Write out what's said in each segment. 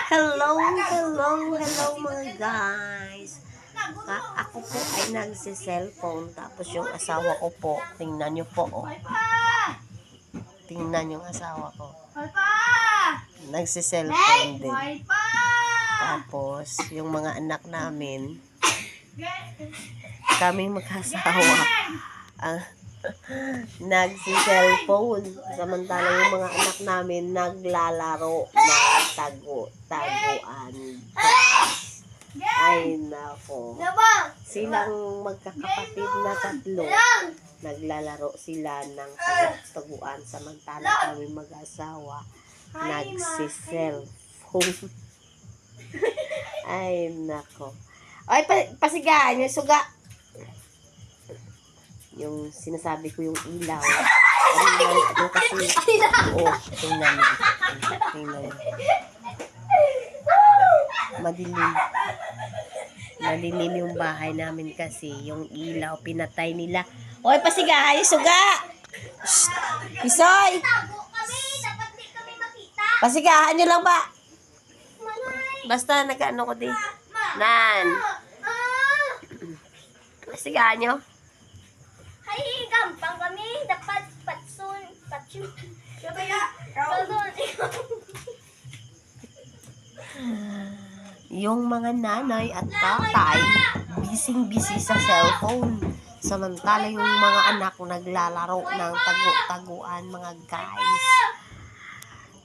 Hello mga guys. Ako po ay nagsi-cellphone tapos yung asawa ko po, tingnan niyo po oh. Tingnan yung asawa ko. Nagsi-cellphone din. Tapos yung mga anak namin, kaming mag-asawa, nagsi-cellphone. Samantala yung mga anak namin naglalaro ng taguan. Ay nako. Silang magkakapatid na tatlo. Naglalaro sila ng taguan. Samantala kami mag-asawa nagsi-cellphone. Ay nako. Ay pasigaan yung suga. Yung sinasabi ko yung ilaw. Ano kasi, tingnan mo. Madilim yung bahay namin kasi yung ilaw pinatay nila. Oy, pasigahay, suga! Pisoy! Pasigahan nyo lang ba? Basta nag-ano ko di. Nan! Pasigahan nyo? Hay, gampang kami. Dapat patsun. Yung mga nanay at tatay, bising-busy sa cellphone. Samantala yung mga anak naglalaro ng taguan, mga guys.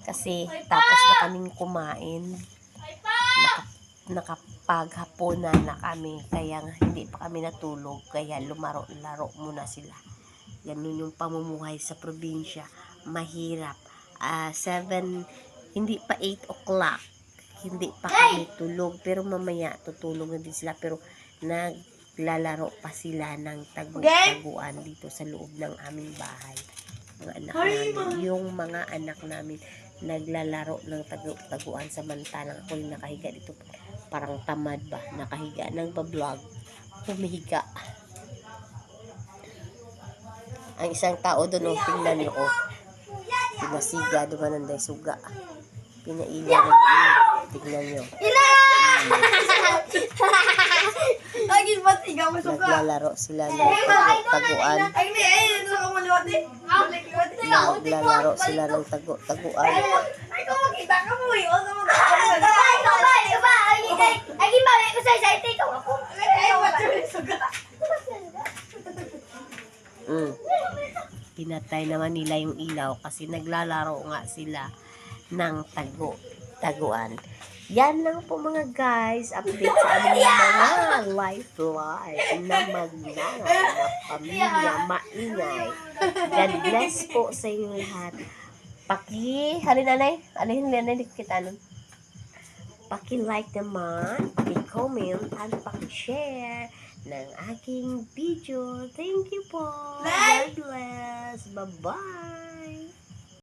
Kasi tapos na kaming kumain. Nakapaghapunan na kami. Kaya hindi pa kami natulog. Kaya lumaro-laro muna sila. Ganun yung pamumuhay sa probinsya. Mahirap. 7, hindi pa 8 o'clock. Hindi pa kami tulog. Pero mamaya tutulog na din sila. Pero naglalaro pa sila ng taguan dito sa loob ng aming bahay. Mga anak namin. Yung mga anak namin naglalaro ng taguan. Samantalang ako yung nakahiga dito. Parang tamad ba? Nakahiga. Nagpa-vlog. Humihiga. Ang isang tao doon, tingnan nyo, pinasiga, dumananday, suga. Pinaila ng tingnan nyo. Naglalaro sila ng taguan. Naglalaro sila ng taguan. Pinatay naman nila yung ilaw kasi naglalaro nga sila ng taguan. Yan lang po mga guys, update sa aming mga life na magnanay, na pamilya, maingay. God bless po sa inyo lahat. Halin kita nun. Paki-like naman, paki-comment, at paki-share ng aking video. Thank you po. God bless. Bye-bye.